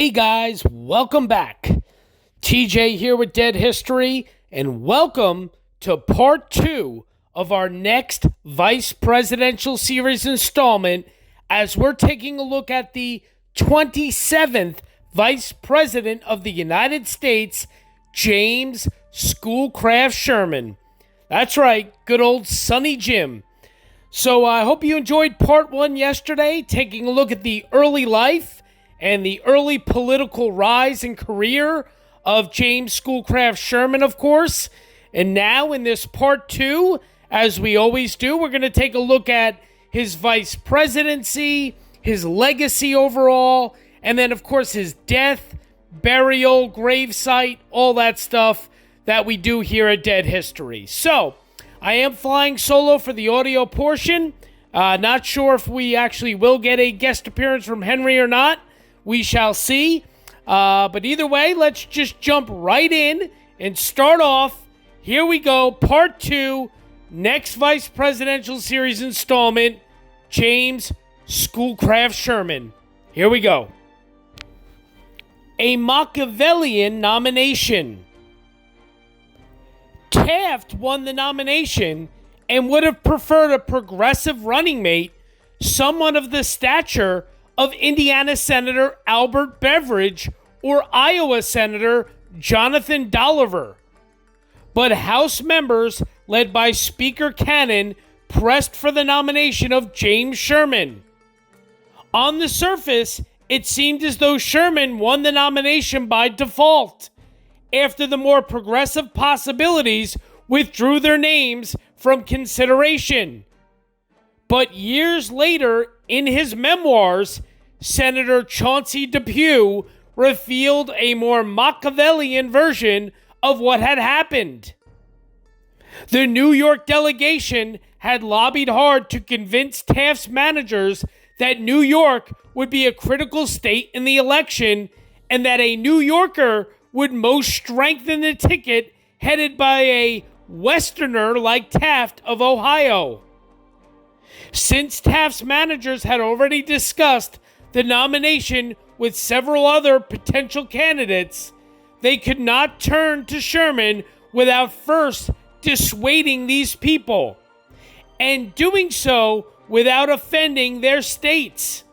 Hey guys, welcome back. TJ here with Dead History, and welcome to part 2 of our next Vice Presidential Series installment as we're taking a look at the 27th Vice President of the United States, James Schoolcraft Sherman. That's right, good old Sonny Jim. So I hope you enjoyed part 1 yesterday, taking a look at the early life and the early political rise and career of James Schoolcraft Sherman, of course. And now in this part 2, as we always do, we're going to take a look at his vice presidency, his legacy overall, and then, of course, his death, burial, gravesite, all that stuff that we do here at Dead History. So, I am flying solo for the audio portion. Not sure if we actually will get a guest appearance from Henry or not. We shall see. But either way, let's just jump right in and start off. Here we go, part 2, next Vice Presidential Series installment, James Schoolcraft Sherman. Here we go. A Machiavellian Nomination. Taft won the nomination and would have preferred a progressive running mate, someone of the stature of Indiana Senator Albert Beveridge or Iowa Senator Jonathan Dolliver. But House members, led by Speaker Cannon, pressed for the nomination of James Sherman. On the surface, it seemed as though Sherman won the nomination by default, after the more progressive possibilities withdrew their names from consideration. But years later, in his memoirs, Senator Chauncey Depew revealed a more Machiavellian version of what had happened. The New York delegation had lobbied hard to convince Taft's managers that New York would be a critical state in the election and that a New Yorker would most strengthen the ticket headed by a Westerner like Taft of Ohio. Since Taft's managers had already discussed the nomination with several other potential candidates, they could not turn to Sherman without first dissuading these people, and doing so without offending their states.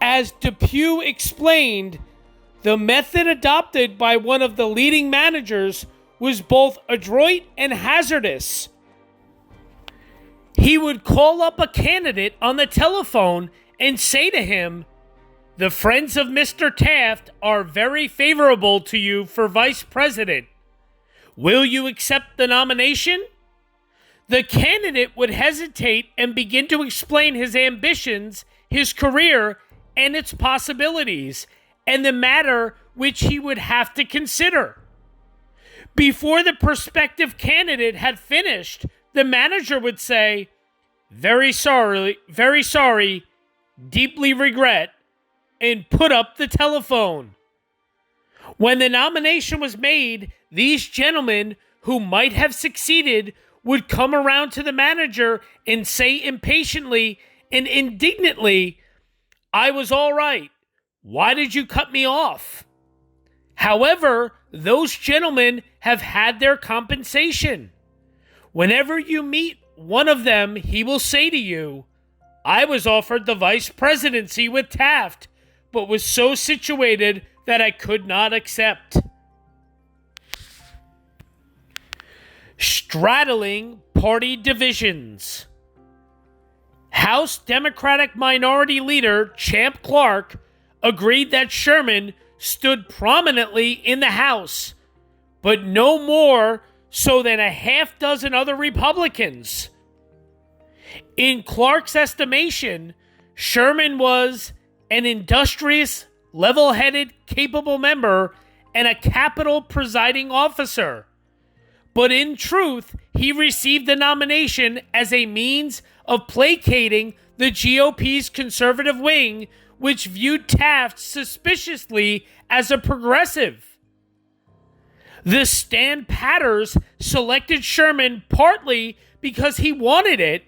As Depew explained, the method adopted by one of the leading managers was both adroit and hazardous. He would call up a candidate on the telephone and say to him, "The friends of Mr. Taft are very favorable to you for vice president. Will you accept the nomination?" The candidate would hesitate and begin to explain his ambitions, his career, and its possibilities, and the matter which he would have to consider. Before the prospective candidate had finished, the manager would say, very sorry, deeply regret," and put up the telephone. When the nomination was made, these gentlemen who might have succeeded would come around to the manager and say impatiently and indignantly, "I was all right. Why did you cut me off?" However, those gentlemen have had their compensation. Whenever you meet one of them, he will say to you, "I was offered the vice presidency with Taft, but was so situated that I could not accept." Straddling party divisions. House Democratic Minority Leader Champ Clark agreed that Sherman stood prominently in the House, but no more so than a half dozen other Republicans. In Clark's estimation, Sherman was an industrious, level-headed, capable member and a Capitol presiding officer. But in truth, he received the nomination as a means of placating the GOP's conservative wing, which viewed Taft suspiciously as a progressive. The Stan Patters selected Sherman partly because he wanted it,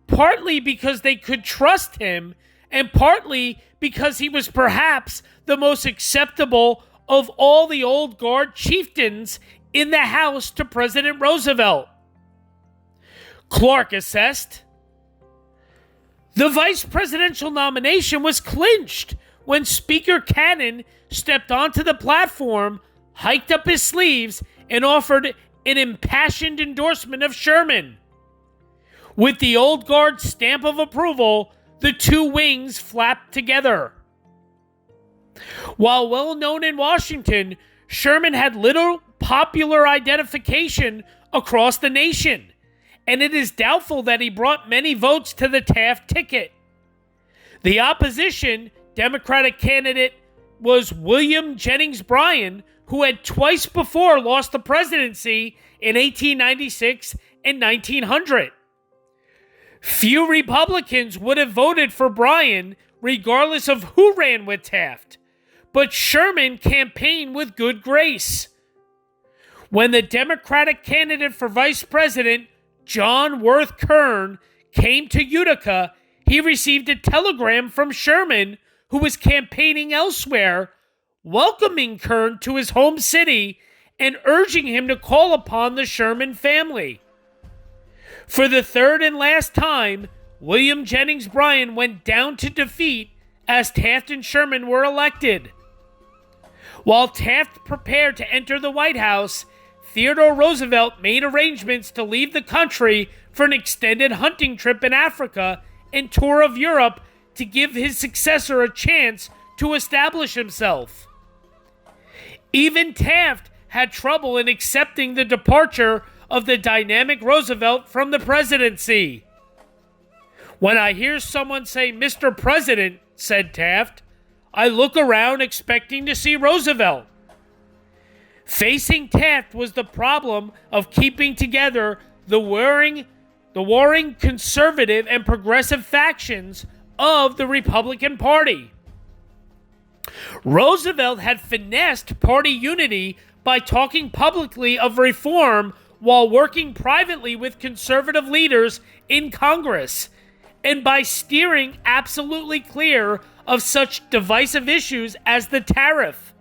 partly because they could trust him, and partly because he was perhaps the most acceptable of all the old guard chieftains in the House to President Roosevelt. Clark assessed, the vice presidential nomination was clinched when Speaker Cannon stepped onto the platform, hiked up his sleeves, and offered an impassioned endorsement of Sherman. With the old guard stamp of approval, the two wings flapped together. While well known in Washington, Sherman had little popular identification across the nation, and it is doubtful that he brought many votes to the Taft ticket. The opposition Democratic candidate was William Jennings Bryan, who had twice before lost the presidency in 1896 and 1900. Few Republicans would have voted for Bryan regardless of who ran with Taft, but Sherman campaigned with good grace. When the Democratic candidate for vice president, John Worth Kern, came to Utica, he received a telegram from Sherman, who was campaigning elsewhere, welcoming Kern to his home city and urging him to call upon the Sherman family. For the third and last time, William Jennings Bryan went down to defeat as Taft and Sherman were elected. While Taft prepared to enter the White House, Theodore Roosevelt made arrangements to leave the country for an extended hunting trip in Africa and tour of Europe to give his successor a chance to establish himself. Even Taft had trouble in accepting the departure of the dynamic Roosevelt from the presidency. When I hear someone say, "Mr. President," said Taft, I look around expecting to see Roosevelt. Facing Taft was the problem of keeping together the warring conservative and progressive factions of the Republican Party. Roosevelt had finessed party unity by talking publicly of reform while working privately with conservative leaders in Congress, and by steering absolutely clear of such divisive issues as the tariff.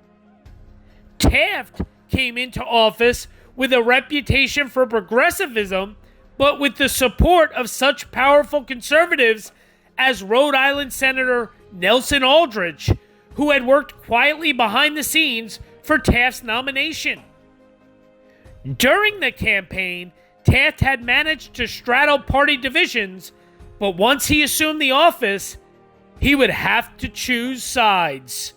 Taft came into office with a reputation for progressivism, but with the support of such powerful conservatives as Rhode Island Senator Nelson Aldrich, who had worked quietly behind the scenes for Taft's nomination. During the campaign, Taft had managed to straddle party divisions, but once he assumed the office, he would have to choose sides.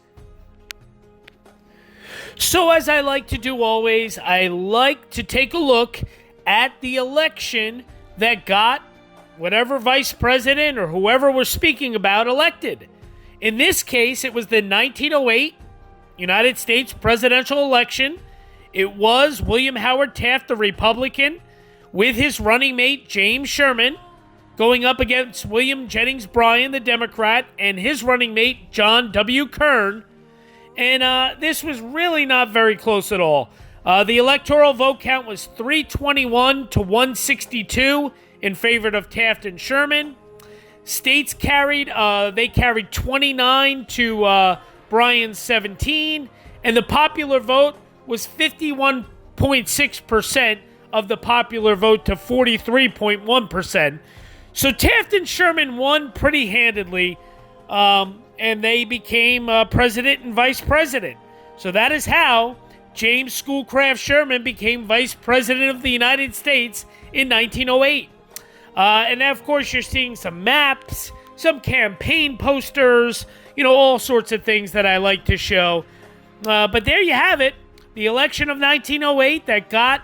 So as I like to do always, I like to take a look at the election that got whatever vice president or whoever we're speaking about elected. In this case, it was the 1908 United States presidential election. It was William Howard Taft, the Republican, with his running mate JamesSSherman, going up against William Jennings Bryan, the Democrat, and his running mate John W. Kern. And this was really not very close at all. The electoral vote count was 321 to 162 in favor of Taft and Sherman. States carried, they carried 29 to Bryan's 17, and the popular vote was 51.6% of the popular vote to 43.1%. So Taft and Sherman won pretty handedly, and they became president and vice president. So that is how James Schoolcraft Sherman became vice president of the United States in 1908. And of course, you're seeing some maps, some campaign posters, all sorts of things that I like to show. But there you have it. The election of 1908 that got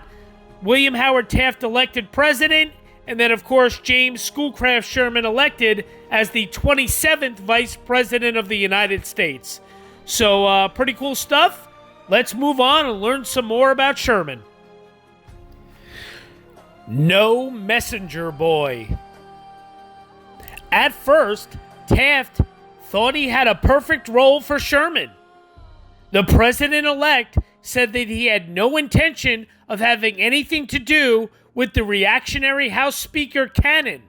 William Howard Taft elected president, and then, of course, James Schoolcraft Sherman elected as the 27th Vice President of the United States. So, pretty cool stuff. Let's move on and learn some more about Sherman. No Messenger Boy. At first, Taft thought he had a perfect role for Sherman. The president-elect said that he had no intention of having anything to do with the reactionary House Speaker Cannon.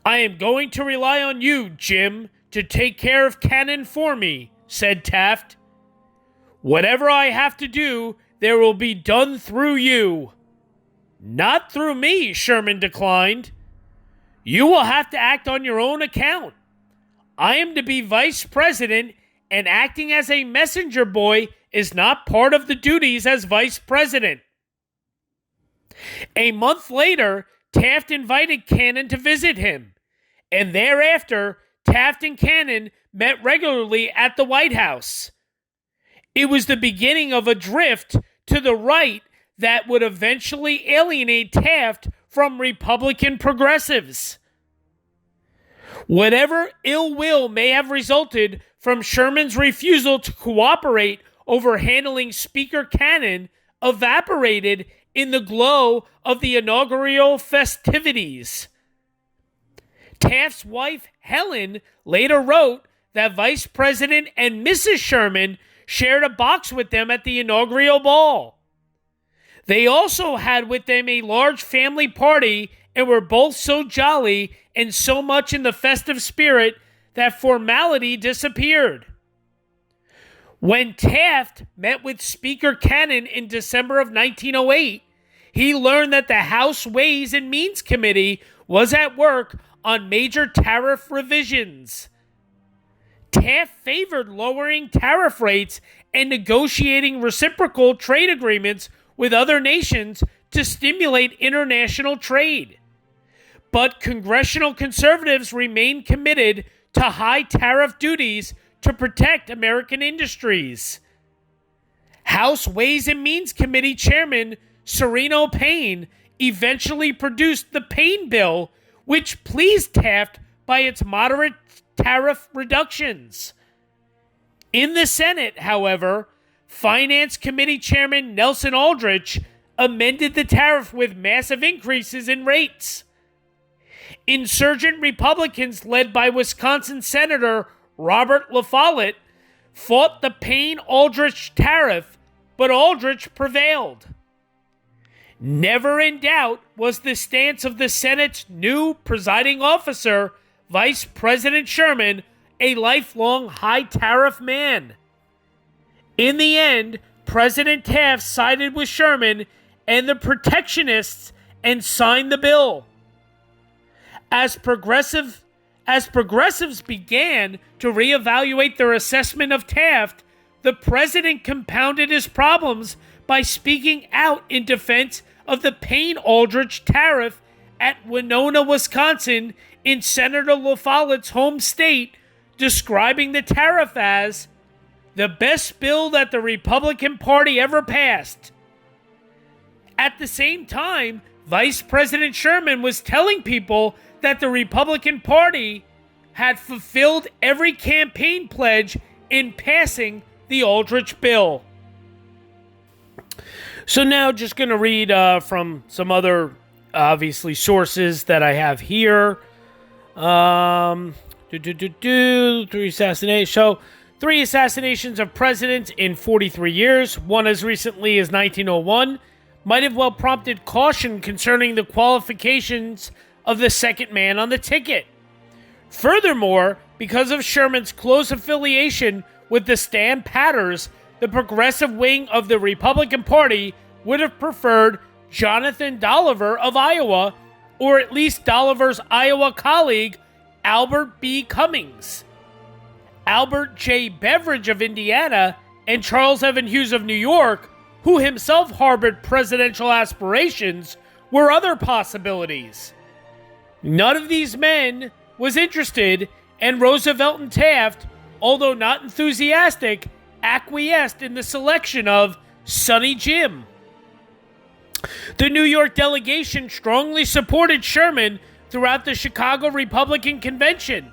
I am going to rely on you, Jim, to take care of Cannon for me," said Taft. "Whatever I have to do, there will be done through you." "Not through me," Sherman declined. "You will have to act on your own account. I am to be vice president, and acting as a messenger boy is not part of the duties as vice president." A month later, Taft invited Cannon to visit him, and thereafter, Taft and Cannon met regularly at the White House. It was the beginning of a drift to the right that would eventually alienate Taft from Republican progressives. Whatever ill will may have resulted from Sherman's refusal to cooperate over handling Speaker Cannon evaporated in the glow of the inaugural festivities. Taft's wife, Helen, later wrote that Vice President and Mrs. Sherman shared a box with them at the inaugural ball. They also had with them a large family party and were both so jolly and so much in the festive spirit that formality disappeared. When Taft met with Speaker Cannon in December of 1908, he learned that the House Ways and Means Committee was at work on major tariff revisions. Taft favored lowering tariff rates and negotiating reciprocal trade agreements with other nations to stimulate international trade. But congressional conservatives remained committed to high tariff duties to protect American industries. House Ways and Means Committee Chairman Sereno Payne eventually produced the Payne Bill, which pleased Taft by its moderate tariff reductions. In the Senate, however, Finance Committee Chairman Nelson Aldrich amended the tariff with massive increases in rates. Insurgent Republicans led by Wisconsin Senator Robert La Follette fought the Payne-Aldrich tariff, but Aldrich prevailed. Never in doubt was the stance of the Senate's new presiding officer, Vice President Sherman, a lifelong high-tariff man. In the end, President Taft sided with Sherman and the protectionists and signed the bill. As progressives began to reevaluate their assessment of Taft, the president compounded his problems by speaking out in defense of the Payne-Aldrich tariff at Winona, Wisconsin, in Senator La Follette's home state, describing the tariff as the best bill that the Republican Party ever passed. At the same time, Vice President Sherman was telling people that the Republican Party had fulfilled every campaign pledge in passing the Aldrich bill. So now just going to read from some other, obviously, sources that I have here. Three assassinations of presidents in 43 years, one as recently as 1901, might have well prompted caution concerning the qualifications of the second man on the ticket. Furthermore, because of Sherman's close affiliation with the Stampeders, the progressive wing of the Republican Party would have preferred Jonathan Dolliver of Iowa, or at least Dolliver's Iowa colleague, Albert B. Cummings. Albert J. Beveridge of Indiana and Charles Evan Hughes of New York, who himself harbored presidential aspirations, were other possibilities. None of these men was interested, and Roosevelt and Taft, although not enthusiastic, acquiesced in the selection of Sonny Jim. The New York delegation strongly supported Sherman throughout the Chicago Republican Convention.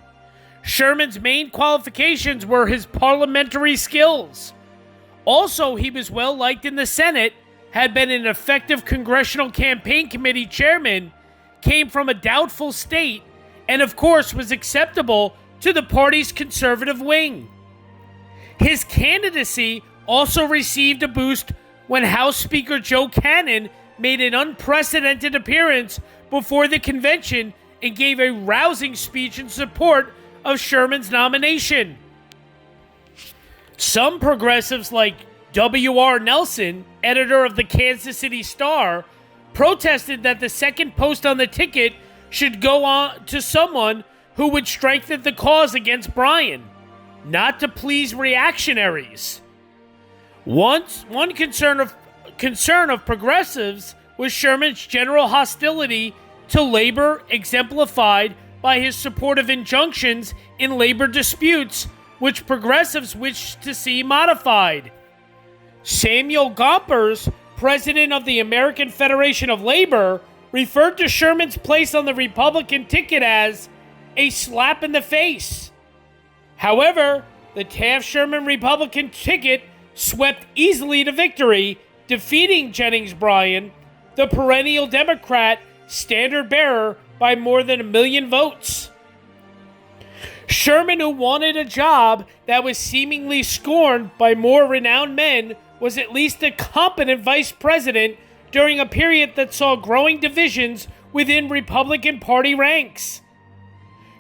Sherman's main qualifications were his parliamentary skills. Also, he was well liked in the Senate, had been an effective congressional campaign committee chairman, came from a doubtful state, and of course was acceptable to the party's conservative wing. His candidacy also received a boost when House Speaker Joe Cannon made an unprecedented appearance before the convention and gave a rousing speech in support of Sherman's nomination. Some progressives like W.R. Nelson, editor of the Kansas City Star, protested that the second post on the ticket should go on to someone who would strengthen the cause against Bryan, not to please reactionaries. One concern of progressives was Sherman's general hostility to labor, exemplified by his support of injunctions in labor disputes, which progressives wished to see modified. Samuel Gompers, president of the American Federation of Labor, referred to Sherman's place on the Republican ticket as a slap in the face. However, the Taft-Sherman Republican ticket swept easily to victory, defeating Jennings Bryan, the perennial Democrat standard-bearer, by more than 1 million votes. Sherman, who wanted a job that was seemingly scorned by more renowned men, was at least a competent vice president during a period that saw growing divisions within Republican Party ranks.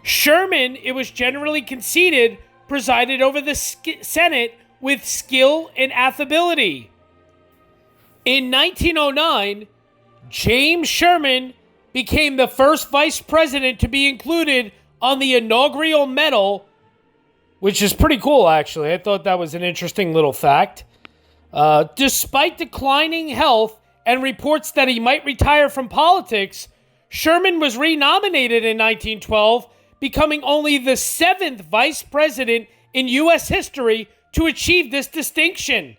Sherman, it was generally conceded, presided over the Senate with skill and affability. In 1909, James Sherman became the first vice president to be included on the inaugural medal, which is pretty cool, actually. I thought that was an interesting little fact. Despite declining health and reports that he might retire from politics, Sherman was renominated in 1912, becoming only the 7th vice president in U.S. history to achieve this distinction.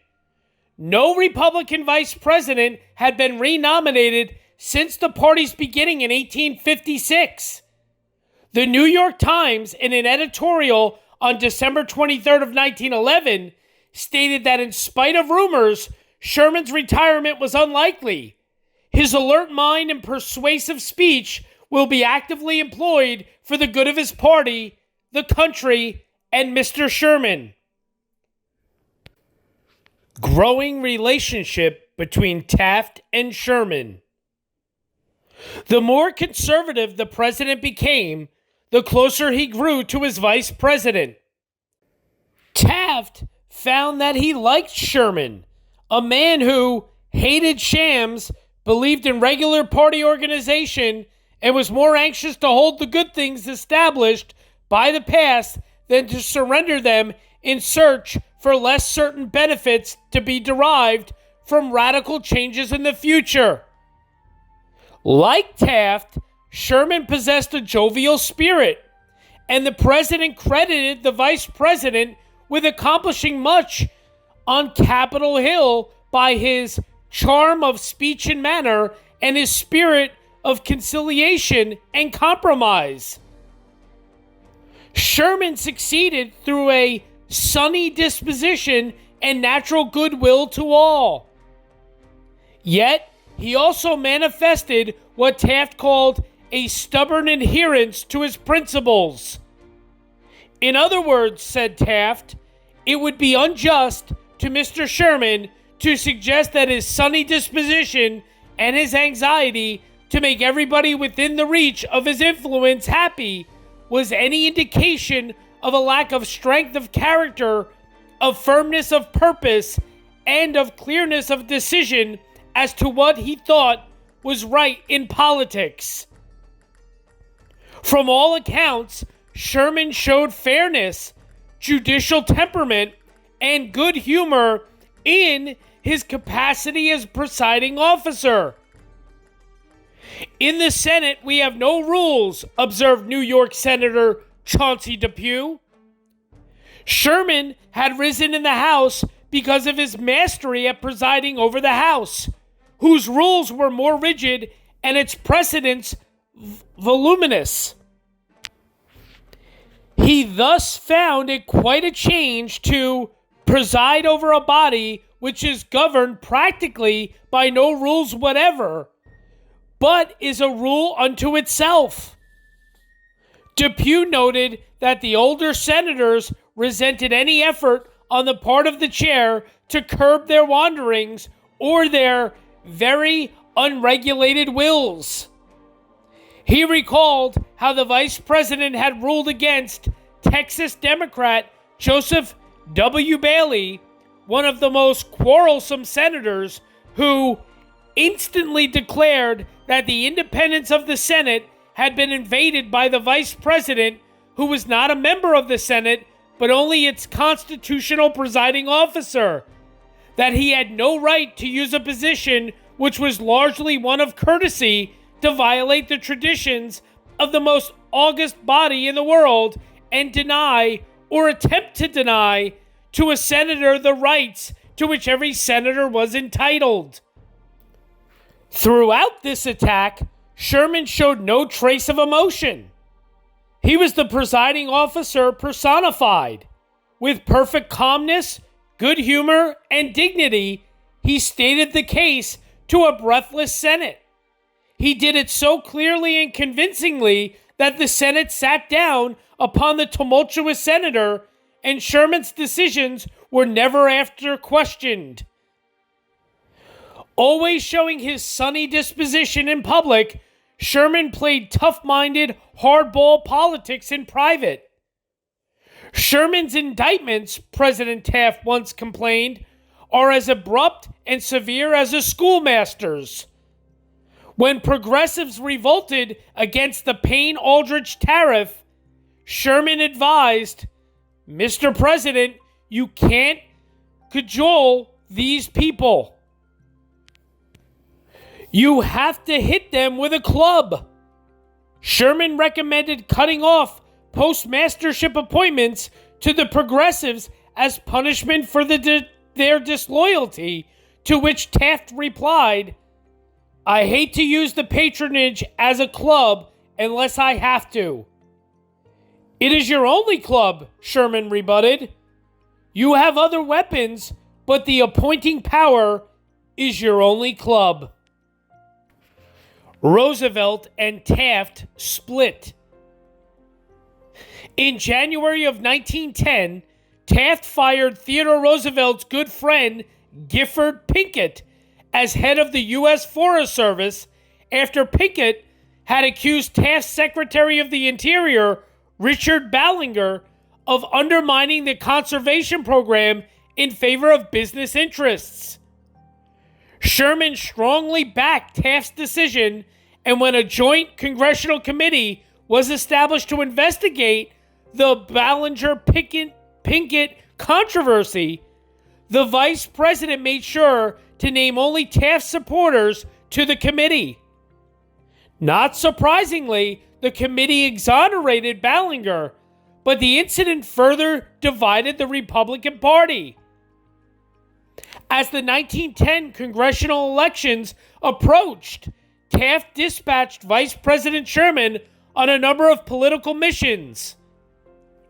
No Republican vice president had been renominated since the party's beginning in 1856. The New York Times, in an editorial on December 23rd of 1911, stated that in spite of rumors, Sherman's retirement was unlikely. His alert mind and persuasive speech will be actively employed for the good of his party, the country, and Mr. Sherman. Growing relationship between Taft and Sherman. The more conservative the president became, the closer he grew to his vice president. Taft found that he liked Sherman, a man who hated shams, believed in regular party organization, and was more anxious to hold the good things established by the past than to surrender them in search for less certain benefits to be derived from radical changes in the future. Like Taft, Sherman possessed a jovial spirit, and the president credited the vice president with accomplishing much on Capitol Hill by his charm of speech and manner and his spirit of conciliation and compromise. Sherman succeeded through a sunny disposition and natural goodwill to all. Yet, he also manifested what Taft called a stubborn adherence to his principles. In other words, said Taft, it would be unjust to Mr. Sherman to suggest that his sunny disposition and his anxiety to make everybody within the reach of his influence happy was any indication of a lack of strength of character, of firmness of purpose, and of clearness of decision as to what he thought was right in politics. From all accounts, Sherman showed fairness, judicial temperament, and good humor in his capacity as presiding officer. In the Senate, we have no rules, observed New York Senator Chauncey Depew. Sherman had risen in the House because of his mastery at presiding over the House, whose rules were more rigid and its precedents voluminous. He thus found it quite a change to preside over a body which is governed practically by no rules whatever, but is a rule unto itself. Depew noted that the older senators resented any effort on the part of the chair to curb their wanderings or their very unregulated wills. He recalled how the vice president had ruled against Texas Democrat Joseph W. Bailey, one of the most quarrelsome senators, who instantly declared that the independence of the Senate had been invaded by the vice president, who was not a member of the Senate, but only its constitutional presiding officer, that he had no right to use a position which was largely one of courtesy to violate the traditions of the most august body in the world and deny, or attempt to deny, to a senator the rights to which every senator was entitled. Throughout this attack, Sherman showed no trace of emotion. He was the presiding officer personified. With perfect calmness, good humor, and dignity, he stated the case to a breathless Senate. He did it so clearly and convincingly that the Senate sat down upon the tumultuous senator, and Sherman's decisions were never after questioned. Always showing his sunny disposition in public, Sherman played tough-minded, hardball politics in private. Sherman's indictments, President Taft once complained, are as abrupt and severe as a schoolmaster's. When progressives revolted against the Payne-Aldrich tariff, Sherman advised, "Mr. President, you can't cajole these people. You have to hit them with a club." Sherman recommended cutting off postmastership appointments to the progressives as punishment for their disloyalty, to which Taft replied, "I hate to use the patronage as a club unless I have to." "It is your only club," Sherman rebutted. "You have other weapons, but the appointing power is your only club." Roosevelt and Taft split. In January of 1910, Taft fired Theodore Roosevelt's good friend Gifford Pinkett as head of the U.S. Forest Service after Pinkett had accused Taft's Secretary of the Interior, Richard Ballinger, of undermining the conservation program in favor of business interests. Sherman strongly backed Taft's decision, and when a joint congressional committee was established to investigate the Ballinger-Pinkett controversy, the vice president made sure to name only Taft's supporters to the committee. Not surprisingly, the committee exonerated Ballinger, but the incident further divided the Republican Party. As the 1910 congressional elections approached, Taft dispatched Vice President Sherman on a number of political missions.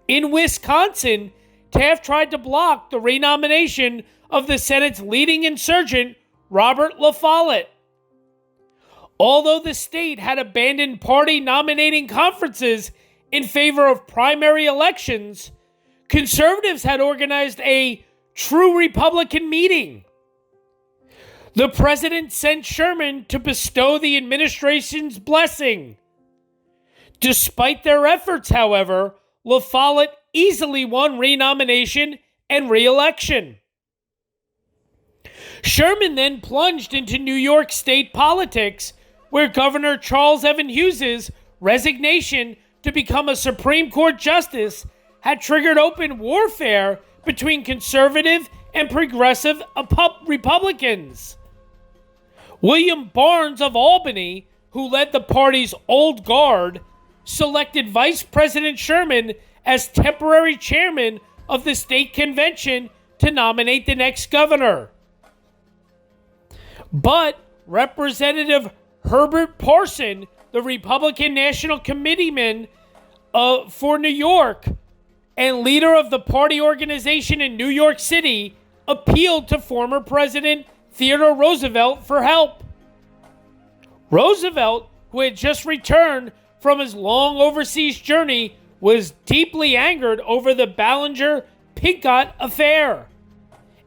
In Wisconsin, Taft tried to block the renomination of the Senate's leading insurgent, Robert La Follette. Although the state had abandoned party nominating conferences in favor of primary elections, conservatives had organized a true Republican meeting. The president sent Sherman to bestow the administration's blessing. Despite their efforts, however, La Follette easily won renomination and re-election. Sherman then plunged into New York state politics, where Governor Charles Evan Hughes's resignation to become a Supreme Court justice had triggered open warfare between conservative and progressive Republicans. William Barnes of Albany, who led the party's Old Guard, selected Vice President Sherman as temporary chairman of the state convention to nominate the next governor. But Representative Herbert Parson, the Republican National Committeeman for New York and leader of the party organization in New York City, appealed to former President Theodore Roosevelt for help. Roosevelt, who had just returned from his long overseas journey, was deeply angered over the Ballinger-Pinkett affair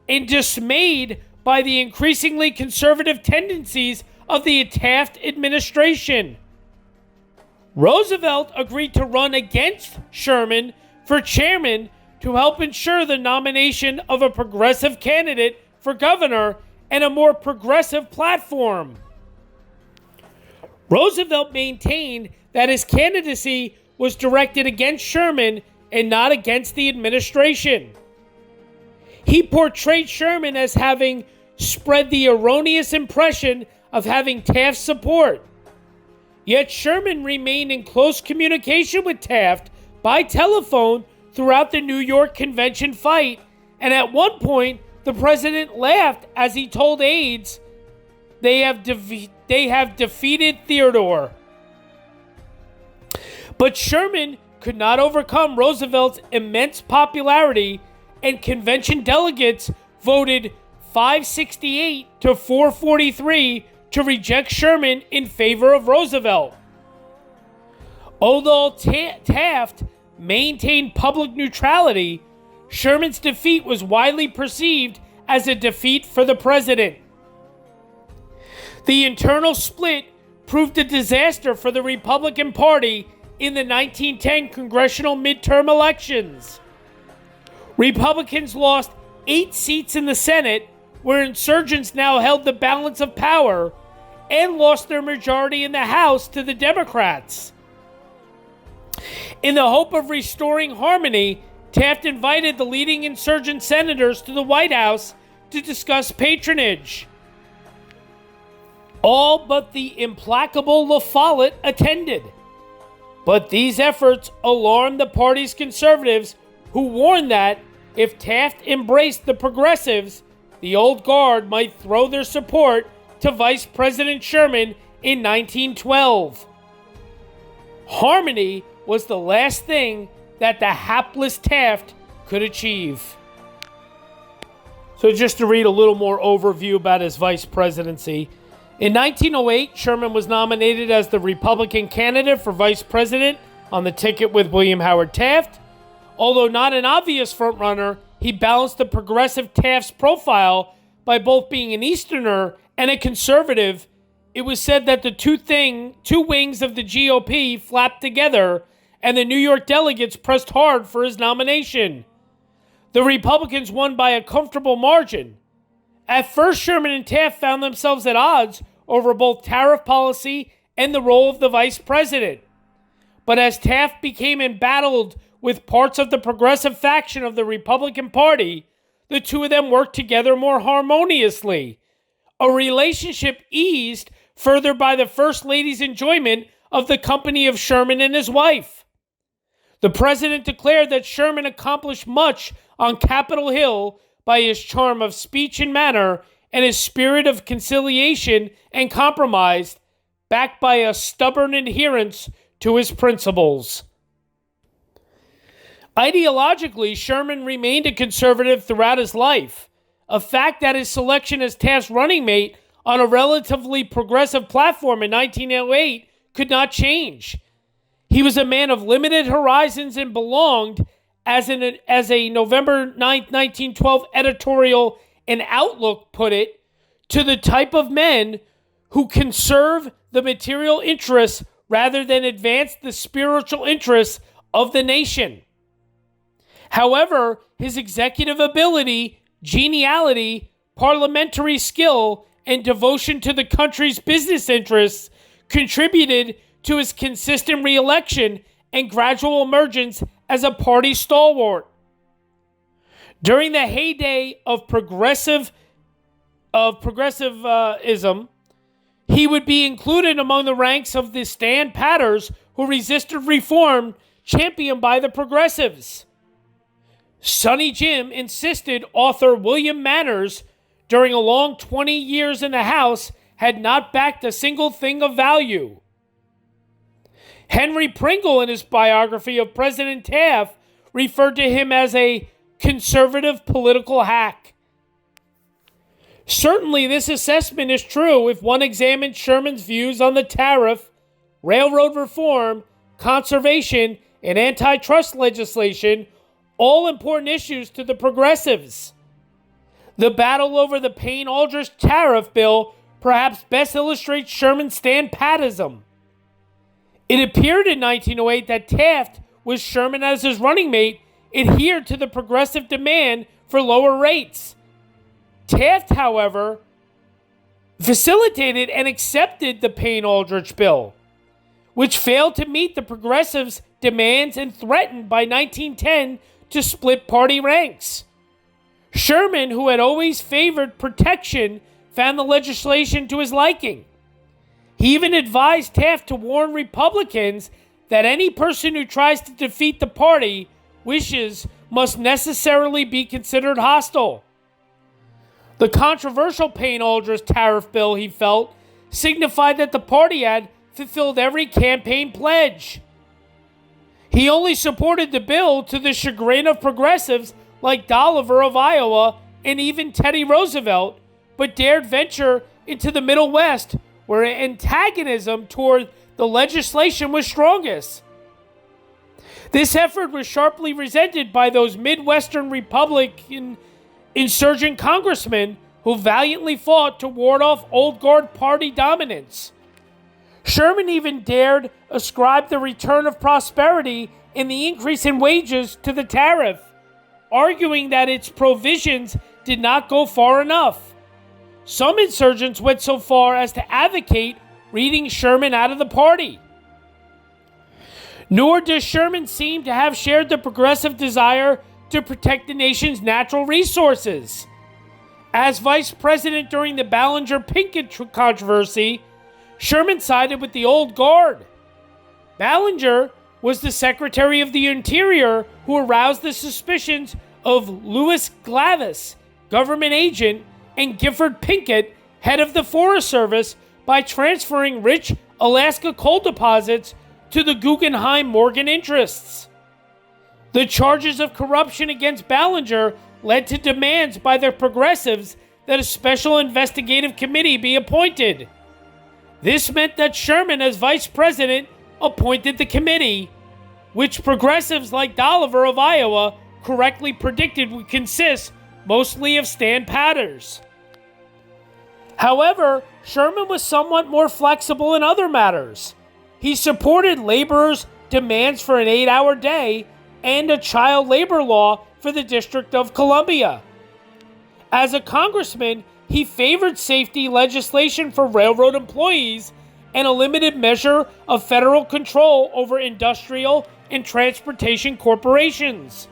and dismayed by the increasingly conservative tendencies of the Taft administration. Roosevelt agreed to run against Sherman for chairman to help ensure the nomination of a progressive candidate for governor and a more progressive platform. Roosevelt maintained that his candidacy was directed against Sherman and not against the administration. He portrayed Sherman as having spread the erroneous impression of having Taft's support. Yet Sherman remained in close communication with Taft by telephone throughout the New York Convention fight, and at one point, the president laughed as he told aides, they have defeated Theodore. But Sherman could not overcome Roosevelt's immense popularity, and convention delegates voted 568 to 443 to reject Sherman in favor of Roosevelt. Although Taft maintained public neutrality, Sherman's defeat was widely perceived as a defeat for the president. The internal split proved a disaster for the Republican Party in the 1910 congressional midterm elections. Republicans lost 8 seats in the Senate, where insurgents now held the balance of power, and lost their majority in the House to the Democrats. In the hope of restoring harmony, Taft invited the leading insurgent senators to the White House to discuss patronage. All but the implacable La Follette attended. But these efforts alarmed the party's conservatives, who warned that if Taft embraced the progressives, the old guard might throw their support to Vice President Sherman in 1912. Harmony was the last thing that the hapless Taft could achieve. So just to read a little more overview about his vice presidency. In 1908, Sherman was nominated as the Republican candidate for vice president on the ticket with William Howard Taft. Although not an obvious frontrunner, he balanced the progressive Taft's profile by both being an Easterner and a conservative. It was said that the two wings of the GOP flapped together, and the New York delegates pressed hard for his nomination. The Republicans won by a comfortable margin. At first, Sherman and Taft found themselves at odds over both tariff policy and the role of the vice president. But as Taft became embattled with parts of the progressive faction of the Republican Party, the two of them worked together more harmoniously. A relationship eased further by the First Lady's enjoyment of the company of Sherman and his wife. The president declared that Sherman accomplished much on Capitol Hill by his charm of speech and manner and his spirit of conciliation and compromise, backed by a stubborn adherence to his principles. Ideologically, Sherman remained a conservative throughout his life, a fact that his selection as Taft's running mate on a relatively progressive platform in 1908 could not change. He was a man of limited horizons and belonged, as a November 9, 1912 editorial in Outlook put it, to the type of men who conserve the material interests rather than advance the spiritual interests of the nation. However, his executive ability, geniality, parliamentary skill, and devotion to the country's business interests contributed to his consistent re-election and gradual emergence as a party stalwart. During the heyday of progressivism, he would be included among the ranks of the stand patters who resisted reform championed by the progressives. Sonny Jim insisted author William Manners, during a long 20 years in the House, had not backed a single thing of value. Henry Pringle, in his biography of President Taft, referred to him as a conservative political hack. Certainly, this assessment is true if one examines Sherman's views on the tariff, railroad reform, conservation, and antitrust legislation, all important issues to the progressives. The battle over the Payne-Aldrich tariff bill perhaps best illustrates Sherman's stand-patism. It appeared in 1908 that Taft with Sherman as his running mate, adhered to the progressive demand for lower rates. Taft, however, facilitated and accepted the Payne-Aldrich bill, which failed to meet the progressives' demands and threatened by 1910 to split party ranks. Sherman, who had always favored protection, found the legislation to his liking. He even advised Taft to warn Republicans that any person who tries to defeat the party wishes must necessarily be considered hostile. The controversial Payne-Aldrich tariff bill, he felt, signified that the party had fulfilled every campaign pledge. He only supported the bill to the chagrin of progressives like Dolliver of Iowa and even Teddy Roosevelt, but dared venture into the Middle West, where antagonism toward the legislation was strongest. This effort was sharply resented by those Midwestern Republican insurgent congressmen who valiantly fought to ward off Old Guard party dominance. Sherman even dared ascribe the return of prosperity and the increase in wages to the tariff, arguing that its provisions did not go far enough. Some insurgents went so far as to advocate reading Sherman out of the party. Nor does Sherman seem to have shared the progressive desire to protect the nation's natural resources. As vice president during the Ballinger-Pinkett controversy, Sherman sided with the Old Guard. Ballinger was the Secretary of the Interior who aroused the suspicions of Lewis Glavis, government agent, and Gifford Pinkett, head of the Forest Service, by transferring rich Alaska coal deposits to the Guggenheim Morgan interests. The charges of corruption against Ballinger led to demands by the progressives that a special investigative committee be appointed. This meant that Sherman, as vice president, appointed the committee, which progressives like Dolliver of Iowa correctly predicted would consist mostly of Stan Patters. However, Sherman was somewhat more flexible in other matters. He supported laborers' demands for an 8-hour day and a child labor law for the District of Columbia. As a congressman, he favored safety legislation for railroad employees and a limited measure of federal control over industrial and transportation corporations.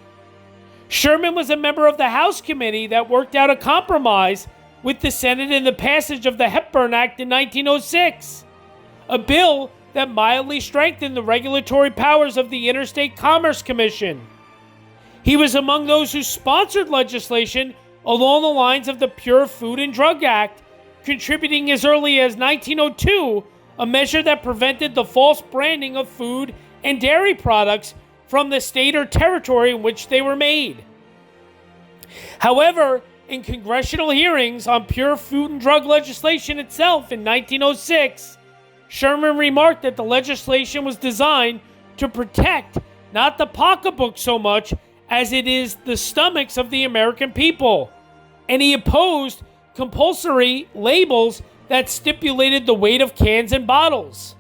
Sherman was a member of the House committee that worked out a compromise with the Senate in the passage of the Hepburn Act in 1906, a bill that mildly strengthened the regulatory powers of the Interstate Commerce Commission. He was among those who sponsored legislation along the lines of the Pure Food and Drug Act, contributing as early as 1902 a measure that prevented the false branding of food and dairy products from the state or territory in which they were made. However, in congressional hearings on pure food and drug legislation itself in 1906, Sherman remarked that the legislation was designed to protect not the pocketbook so much as it is the stomachs of the American people, and he opposed compulsory labels that stipulated the weight of cans and bottles.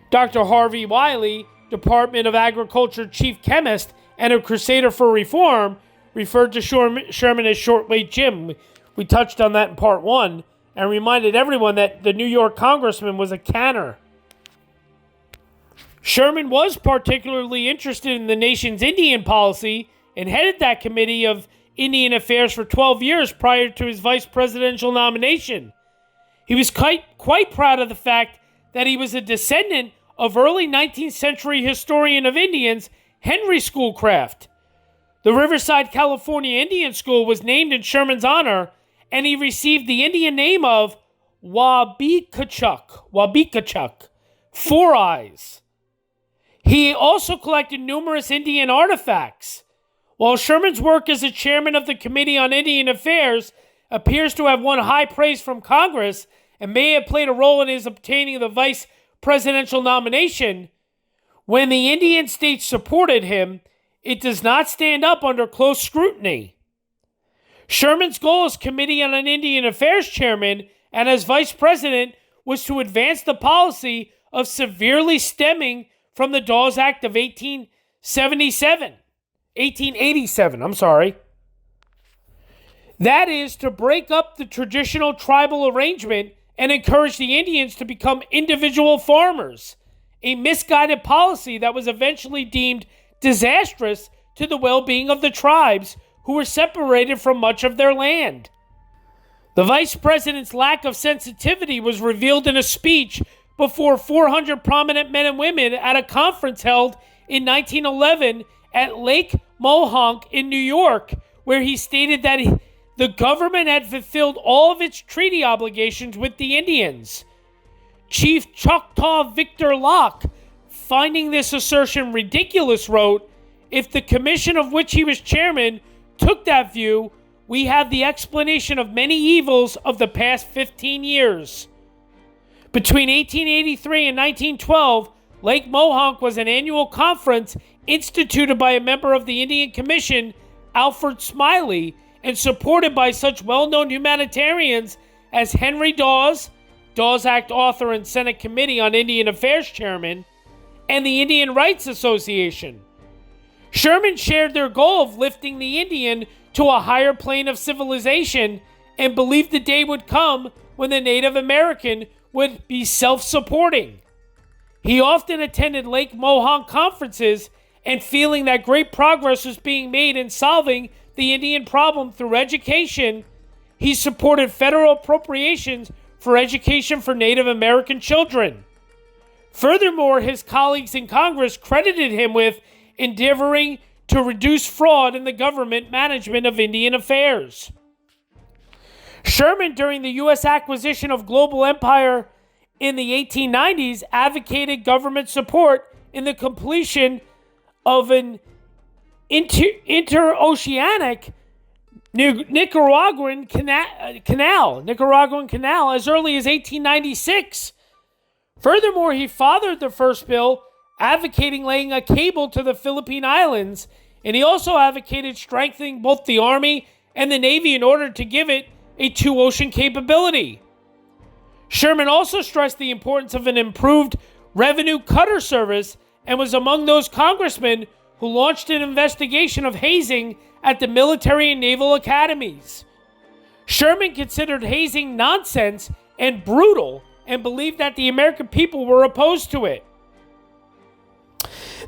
Dr. Harvey Wiley, Department of Agriculture chief chemist and a crusader for reform, referred to Sherman as Shortweight Jim. We touched on that in part 1 and reminded everyone that the New York congressman was a canner. Sherman was particularly interested in the nation's Indian policy and headed that committee of Indian Affairs for 12 years prior to his vice presidential nomination. He was quite proud of the fact that he was a descendant of early 19th century historian of Indians, Henry Schoolcraft. The Riverside, California Indian School was named in Sherman's honor, and he received the Indian name of Wabikachuk, Four Eyes. He also collected numerous Indian artifacts. While Sherman's work as a chairman of the Committee on Indian Affairs appears to have won high praise from Congress and may have played a role in his obtaining the vice presidential nomination, when the Indian states supported him, it does not stand up under close scrutiny. Sherman's goal as Committee on Indian Affairs chairman and as vice president was to advance the policy of severely stemming from the Dawes Act of 1887, I'm sorry. That is to break up the traditional tribal arrangement and encourage the Indians to become individual farmers, a misguided policy that was eventually deemed disastrous to the well-being of the tribes who were separated from much of their land. The vice president's lack of sensitivity was revealed in a speech before 400 prominent men and women at a conference held in 1911 at Lake Mohonk in New York, where he stated that the government had fulfilled all of its treaty obligations with the Indians. Chief Choctaw Victor Locke, finding this assertion ridiculous, wrote, "If the commission of which he was chairman took that view, we have the explanation of many evils of the past 15 years. Between 1883 and 1912, Lake Mohonk was an annual conference instituted by a member of the Indian Commission, Alfred Smiley, and supported by such well-known humanitarians as Henry Dawes, Dawes Act author and Senate Committee on Indian Affairs chairman, and the Indian Rights Association. Sherman shared their goal of lifting the Indian to a higher plane of civilization and believed the day would come when the Native American would be self-supporting. He often attended Lake Mohonk conferences, and feeling that great progress was being made in solving the Indian problem through education, he supported federal appropriations for education for Native American children. Furthermore, his colleagues in Congress credited him with endeavoring to reduce fraud in the government management of Indian affairs. Sherman, during the U.S. acquisition of global empire in the 1890s, advocated government support in the completion of an interoceanic Nicaraguan canal as early as 1896. Furthermore, he fathered the first bill advocating laying a cable to the Philippine Islands, and he also advocated strengthening both the Army and the Navy in order to give it a two-ocean capability. Sherman also stressed the importance of an improved revenue cutter service and was among those congressmen who launched an investigation of hazing at the military and naval academies. Sherman considered hazing nonsense and brutal and believed that the American people were opposed to it.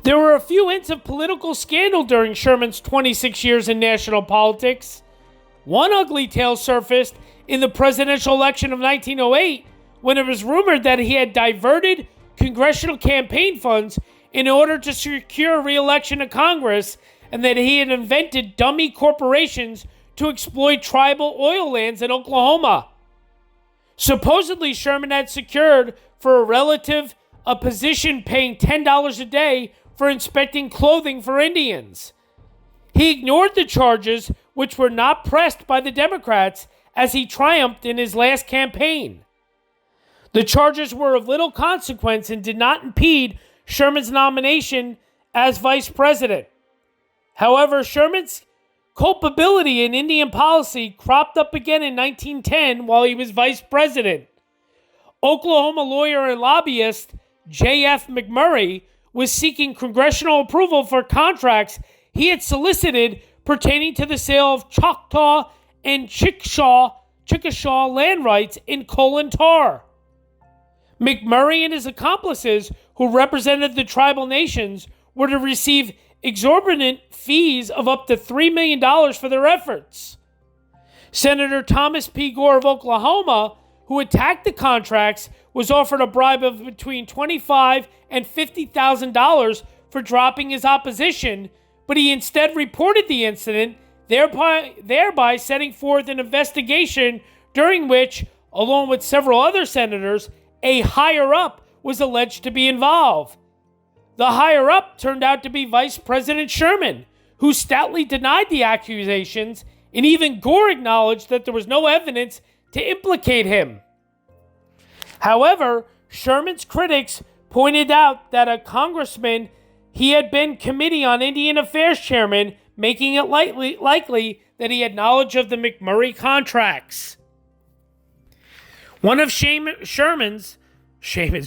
There were a few hints of political scandal during Sherman's 26 years in national politics. One ugly tale surfaced in the presidential election of 1908 when it was rumored that he had diverted congressional campaign funds in order to secure re-election to Congress, and that he had invented dummy corporations to exploit tribal oil lands in Oklahoma. Supposedly, Sherman had secured for a relative a position paying $10 a day for inspecting clothing for Indians. He ignored the charges, which were not pressed by the Democrats, as he triumphed in his last campaign. The charges were of little consequence and did not impede Sherman's nomination as vice president. However, Sherman's culpability in Indian policy cropped up again in 1910 while he was vice president. Oklahoma lawyer and lobbyist J.F. McMurray was seeking congressional approval for contracts he had solicited pertaining to the sale of Choctaw and Chickasaw land rights in coal and tar. McMurray and his accomplices, who represented the tribal nations, were to receive exorbitant fees of up to $3 million for their efforts. Senator Thomas P. Gore of Oklahoma, who attacked the contracts, was offered a bribe of between $25,000 and $50,000 for dropping his opposition, but he instead reported the incident, thereby setting forth an investigation during which, along with several other senators, a higher-up was alleged to be involved. The higher-up turned out to be Vice President Sherman, who stoutly denied the accusations, and even Gore acknowledged that there was no evidence to implicate him. However, Sherman's critics pointed out that a congressman he had been Committee on Indian Affairs chairman, making it likely that he had knowledge of the McMurray contracts. One of Sherman's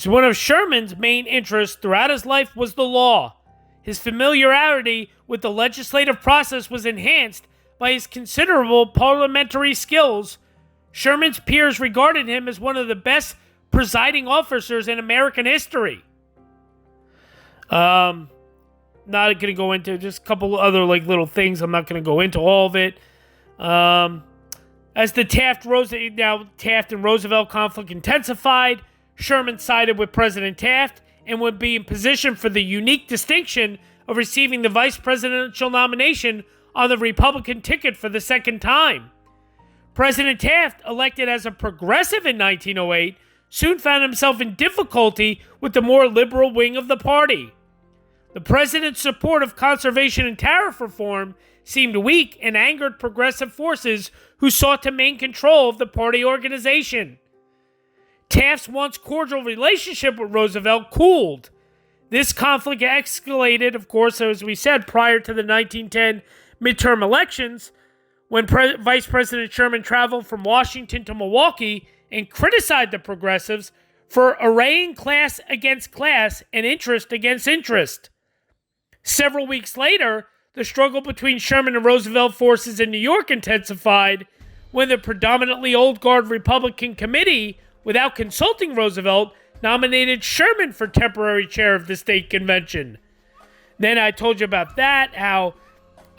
One of Sherman's main interests throughout his life was the law. His familiarity with the legislative process was enhanced by his considerable parliamentary skills. Sherman's peers regarded him as one of the best presiding officers in American history. Not going to go into just a couple other little things. I'm not going to go into all of it. As the Taft and Roosevelt conflict intensified, Sherman sided with President Taft and would be in position for the unique distinction of receiving the vice presidential nomination on the Republican ticket for the second time. President Taft, elected as a progressive in 1908, soon found himself in difficulty with the more liberal wing of the party. The president's support of conservation and tariff reform seemed weak and angered progressive forces who sought to maintain control of the party organization. Taft's once cordial relationship with Roosevelt cooled. This conflict escalated, of course, as we said, prior to the 1910 midterm elections, when Vice President Sherman traveled from Washington to Milwaukee and criticized the progressives for arraying class against class and interest against interest. Several weeks later, the struggle between Sherman and Roosevelt forces in New York intensified when the predominantly old guard Republican committee, without consulting Roosevelt, nominated Sherman for temporary chair of the state convention. Then I told you about that, how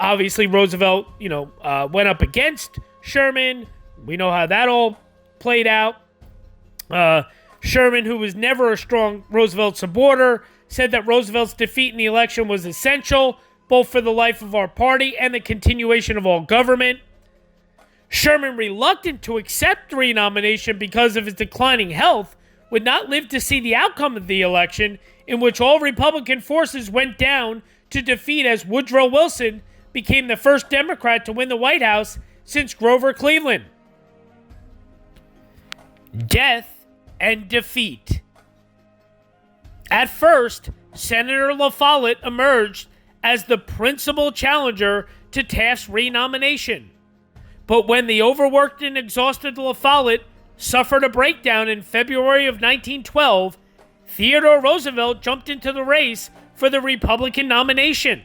obviously Roosevelt, went up against Sherman. We know how that all played out. Sherman, who was never a strong Roosevelt supporter, said that Roosevelt's defeat in the election was essential, both for the life of our party and the continuation of all government. Sherman, reluctant to accept the renomination because of his declining health, would not live to see the outcome of the election, in which all Republican forces went down to defeat as Woodrow Wilson became the first Democrat to win the White House since Grover Cleveland. Death and defeat. At first, Senator La Follette emerged as the principal challenger to Taft's renomination. But when the overworked and exhausted La Follette suffered a breakdown in February of 1912, Theodore Roosevelt jumped into the race for the Republican nomination.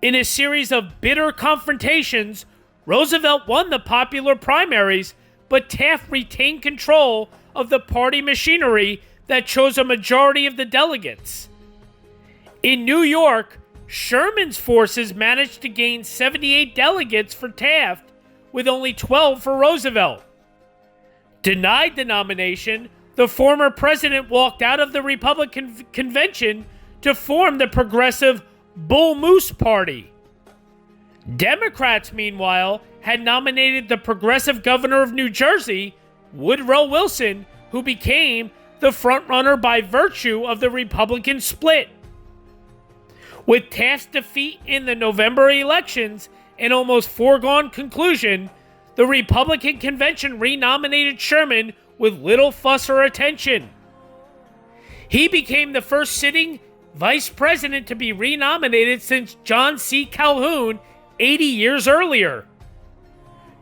In a series of bitter confrontations, Roosevelt won the popular primaries, but Taft retained control of the party machinery that chose a majority of the delegates. In New York, Sherman's forces managed to gain 78 delegates for Taft, with only 12 for Roosevelt. Denied the nomination, the former president walked out of the Republican convention to form the progressive Bull Moose Party. Democrats, meanwhile, had nominated the progressive governor of New Jersey, Woodrow Wilson, who became the frontrunner by virtue of the Republican split. With Taft's defeat in the November elections an almost foregone conclusion, the Republican convention renominated Sherman with little fuss or attention. He became the first sitting vice president to be renominated since John C. Calhoun 80 years earlier.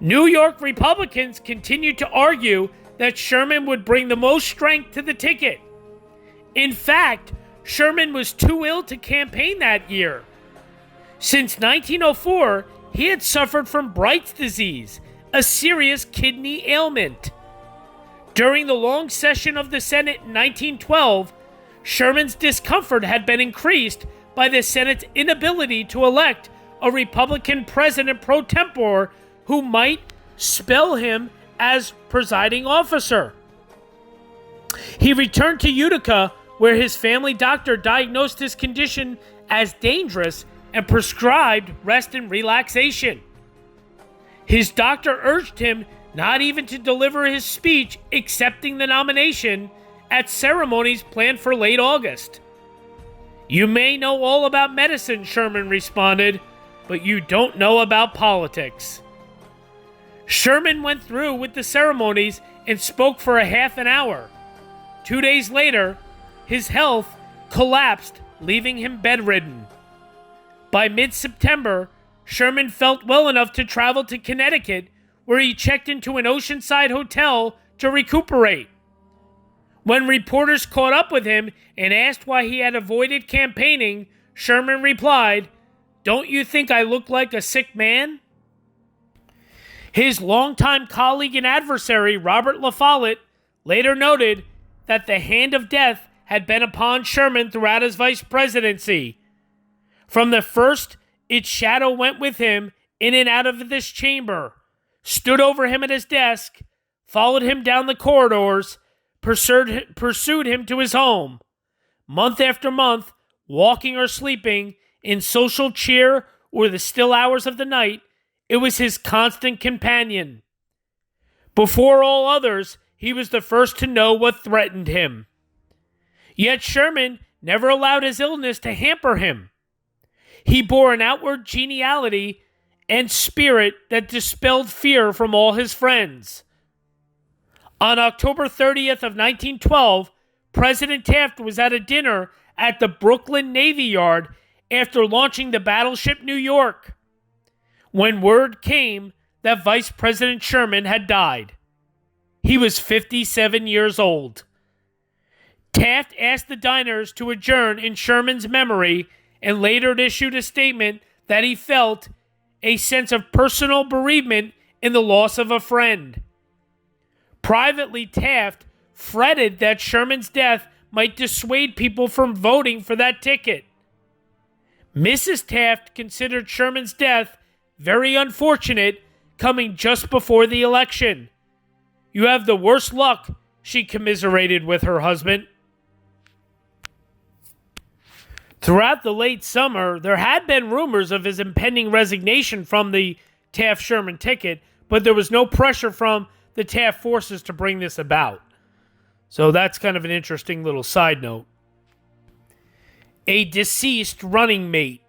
New York Republicans continued to argue that Sherman would bring the most strength to the ticket. In fact, Sherman was too ill to campaign that year. Since 1904, he had suffered from Bright's disease, a serious kidney ailment. During the long session of the Senate in 1912, Sherman's discomfort had been increased by the Senate's inability to elect a Republican president pro tempore who might spell him as presiding officer. He returned to Utica, where his family doctor diagnosed his condition as dangerous and prescribed rest and relaxation. His doctor urged him not even to deliver his speech accepting the nomination at ceremonies planned for late August. "You may know all about medicine," Sherman responded, "but you don't know about politics." Sherman went through with the ceremonies and spoke for a half an hour. 2 days later, his health collapsed, leaving him bedridden. By mid-September, Sherman felt well enough to travel to Connecticut, where he checked into an oceanside hotel to recuperate. When reporters caught up with him and asked why he had avoided campaigning, Sherman replied, "Don't you think I look like a sick man?" His longtime colleague and adversary, Robert La Follette, later noted that the hand of death had been upon Sherman throughout his vice presidency. From the first, its shadow went with him in and out of this chamber, stood over him at his desk, followed him down the corridors, pursued him to his home. Month after month, walking or sleeping, in social cheer or the still hours of the night, it was his constant companion. Before all others, he was the first to know what threatened him. Yet Sherman never allowed his illness to hamper him. He bore an outward geniality and spirit that dispelled fear from all his friends. On October 30th of 1912, President Taft was at a dinner at the Brooklyn Navy Yard after launching the battleship New York, when word came that Vice President Sherman had died. He was 57 years old. Taft asked the diners to adjourn in Sherman's memory and later issued a statement that he felt a sense of personal bereavement in the loss of a friend. Privately, Taft fretted that Sherman's death might dissuade people from voting for that ticket. Mrs. Taft considered Sherman's death very unfortunate, coming just before the election. "You have the worst luck," she commiserated with her husband. Throughout the late summer, there had been rumors of his impending resignation from the Taft-Sherman ticket, but there was no pressure from the Taft forces to bring this about. So that's kind of an interesting little side note. A deceased running mate.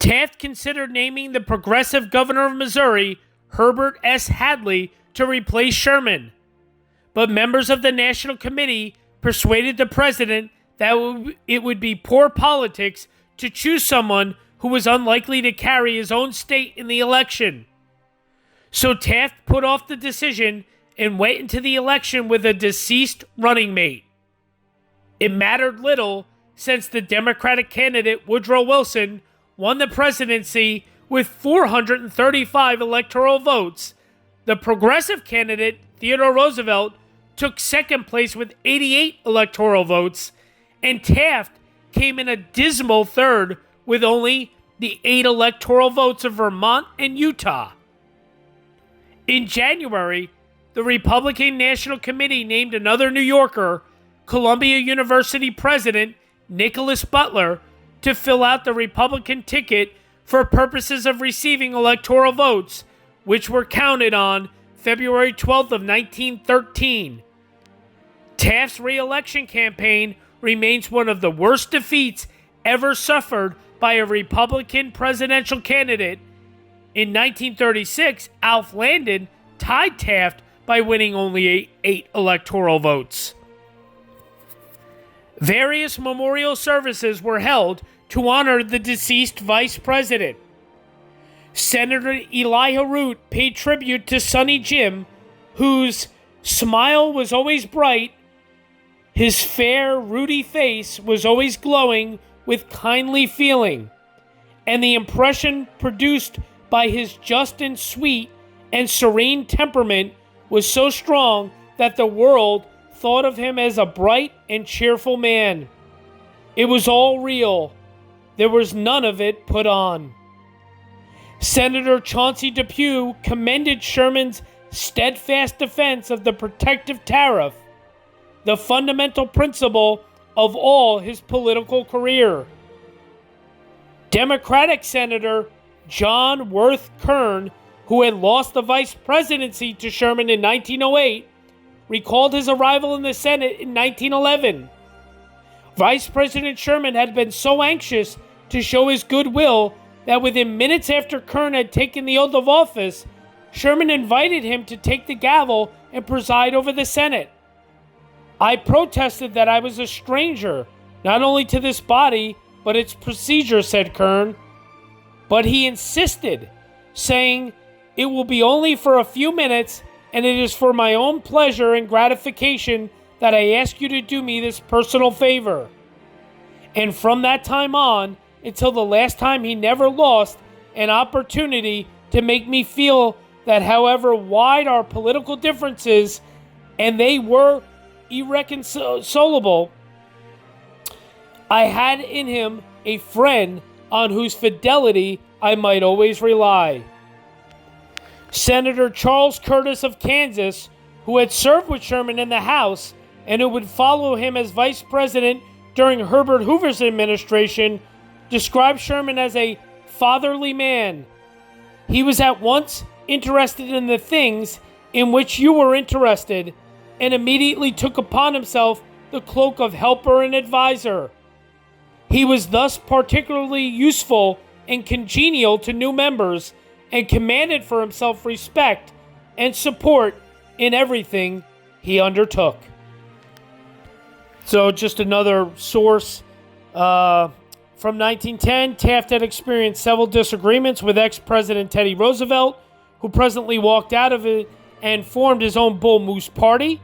Taft considered naming the progressive governor of Missouri, Herbert S. Hadley, to replace Sherman, but members of the National Committee persuaded the president that it would be poor politics to choose someone who was unlikely to carry his own state in the election. So Taft put off the decision and went into the election with a deceased running mate. It mattered little, since the Democratic candidate Woodrow Wilson won the presidency with 435 electoral votes. The progressive candidate, Theodore Roosevelt, took second place with 88 electoral votes, and Taft came in a dismal third with only the 8 electoral votes of Vermont and Utah. In January, the Republican National Committee named another New Yorker, Columbia University president Nicholas Butler, to fill out the Republican ticket for purposes of receiving electoral votes, which were counted on February 12th of 1913. Taft's re-election campaign remains one of the worst defeats ever suffered by a Republican presidential candidate. In 1936, Alf Landon tied Taft by winning only 8 electoral votes. Various memorial services were held to honor the deceased vice president. Senator Elijah Root paid tribute to Sonny Jim, whose smile was always bright. His fair, ruddy face was always glowing with kindly feeling, and the impression produced by his just and sweet and serene temperament was so strong that the world thought of him as a bright and cheerful man. It was all real. There was none of it put on. Senator Chauncey Depew commended Sherman's steadfast defense of the protective tariff, the fundamental principle of all his political career. Democratic Senator John Worth Kern, who had lost the vice presidency to Sherman in 1908, recalled his arrival in the Senate in 1911. Vice President Sherman had been so anxious to show his goodwill that within minutes after Kern had taken the oath of office, Sherman invited him to take the gavel and preside over the Senate. "I protested that I was a stranger, not only to this body, but its procedure," said Kern. But he insisted, saying, "It will be only for a few minutes, and it is for my own pleasure and gratification that I ask you to do me this personal favor. And from that time on, until the last time, he never lost an opportunity to make me feel that however wide our political differences, and they were irreconcilable, I had in him a friend on whose fidelity I might always rely. Senator Charles Curtis of Kansas, who had served with Sherman in the House and who would follow him as vice president during Herbert Hoover's administration, described Sherman as a fatherly man. He was at once interested in the things in which you were interested and immediately took upon himself the cloak of helper and advisor. He was thus particularly useful and congenial to new members and commanded for himself respect and support in everything he undertook. So just another source. From 1910, Taft had experienced several disagreements with ex-President Teddy Roosevelt, who presently walked out of it and formed his own Bull Moose Party.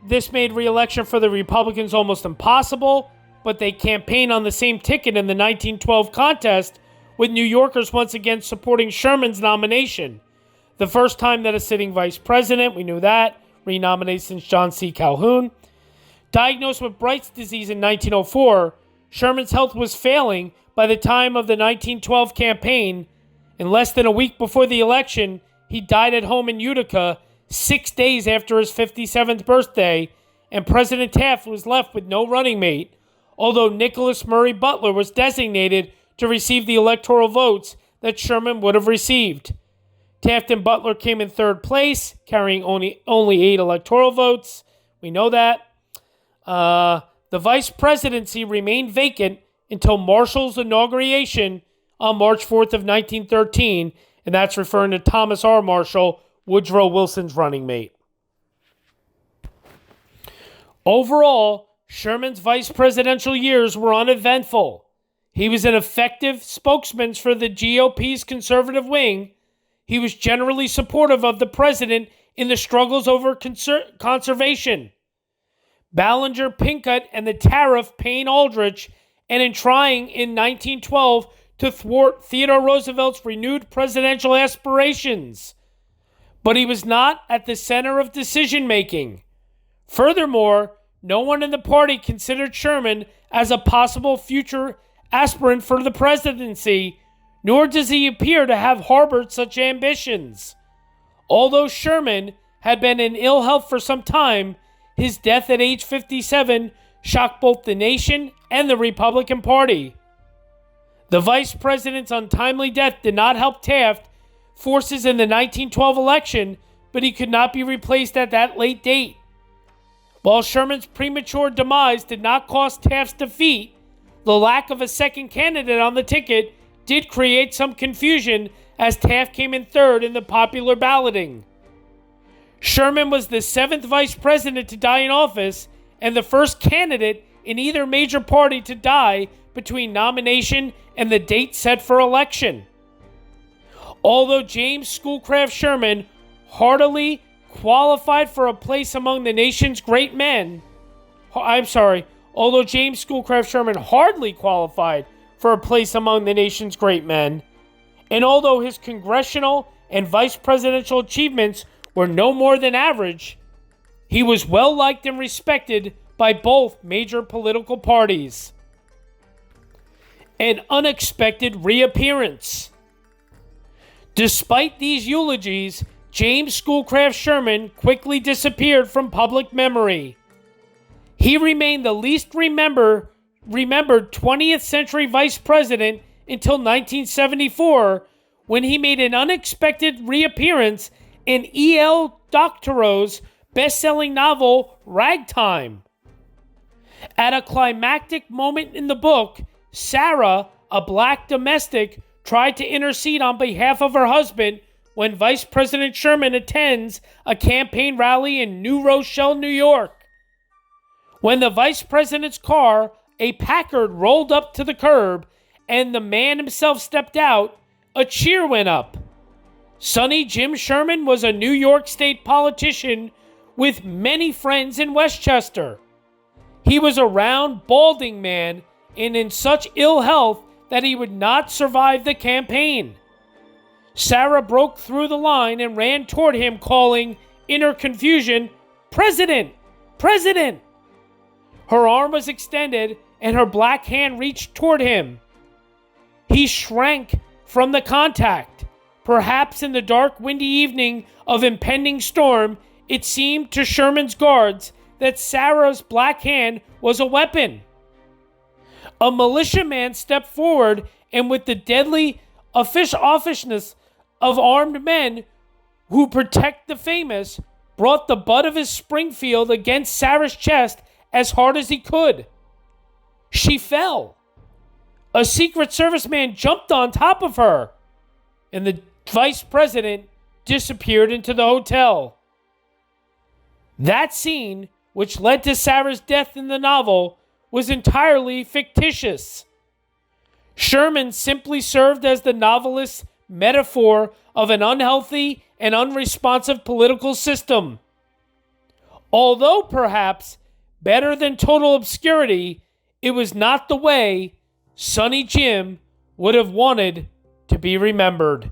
This made re-election for the Republicans almost impossible, but they campaigned on the same ticket in the 1912 contest, with New Yorkers once again supporting Sherman's nomination. The first time that a sitting vice president, we knew that, renominated since John C. Calhoun. Diagnosed with Bright's disease in 1904, Sherman's health was failing by the time of the 1912 campaign. In less than a week before the election, he died at home in Utica 6 days after his 57th birthday, and President Taft was left with no running mate, although Nicholas Murray Butler was designated to receive the electoral votes that Sherman would have received. Taft and Butler came in third place, carrying only 8 electoral votes. We know that. The vice presidency remained vacant until Marshall's inauguration on March 4th of 1913, and that's referring to Thomas R. Marshall, Woodrow Wilson's running mate. Overall, Sherman's vice presidential years were uneventful. He was an effective spokesman for the GOP's conservative wing. He was generally supportive of the president in the struggles over conservation. Ballinger, Pinkett, and the tariff Payne Aldrich, and in trying in 1912 to thwart Theodore Roosevelt's renewed presidential aspirations. But he was not at the center of decision-making. Furthermore, no one in the party considered Sherman as a possible future aspirant for the presidency, nor does he appear to have harbored such ambitions. Although Sherman had been in ill health for some time, his death at age 57 shocked both the nation and the Republican Party. The vice president's untimely death did not help Taft forces in the 1912 election, but he could not be replaced at that late date. While Sherman's premature demise did not cost Taft's defeat, the lack of a second candidate on the ticket did create some confusion as Taft came in third in the popular balloting. Sherman was the 7th vice president to die in office and the first candidate in either major party to die between nomination and the date set for election. Although James Schoolcraft Sherman hardly qualified for a place among the nation's great men, although James Schoolcraft Sherman hardly qualified for a place among the nation's great men, and although his congressional and vice presidential achievements were no more than average, he was well liked and respected by both major political parties. An unexpected reappearance. Despite these eulogies, James Schoolcraft Sherman quickly disappeared from public memory. He remained the least remembered 20th century vice president until 1974, when he made an unexpected reappearance in E.L. Doctorow's best-selling novel, Ragtime. At a climactic moment in the book, Sarah, a black domestic, tried to intercede on behalf of her husband when Vice President Sherman attends a campaign rally in New Rochelle, New York. When the vice president's car, a Packard, rolled up to the curb and the man himself stepped out, a cheer went up. Sonny Jim Sherman was a New York State politician with many friends in Westchester. He was a round, balding man and in such ill health that he would not survive the campaign. Sarah broke through the line and ran toward him, calling, in her confusion, "President! President!" Her arm was extended and her black hand reached toward him. He shrank from the contact. Perhaps in the dark, windy evening of impending storm, it seemed to Sherman's guards that Sarah's black hand was a weapon. A militiaman stepped forward and with the deadly offishness of armed men who protect the famous, brought the butt of his Springfield against Sarah's chest as hard as he could. She fell. A Secret Service man jumped on top of her, and the vice president disappeared into the hotel. That scene, which led to Sarah's death in the novel, was entirely fictitious. Sherman simply served as the novelist's metaphor of an unhealthy and unresponsive political system. Although perhaps better than total obscurity, it was not the way Sonny Jim would have wanted to be remembered.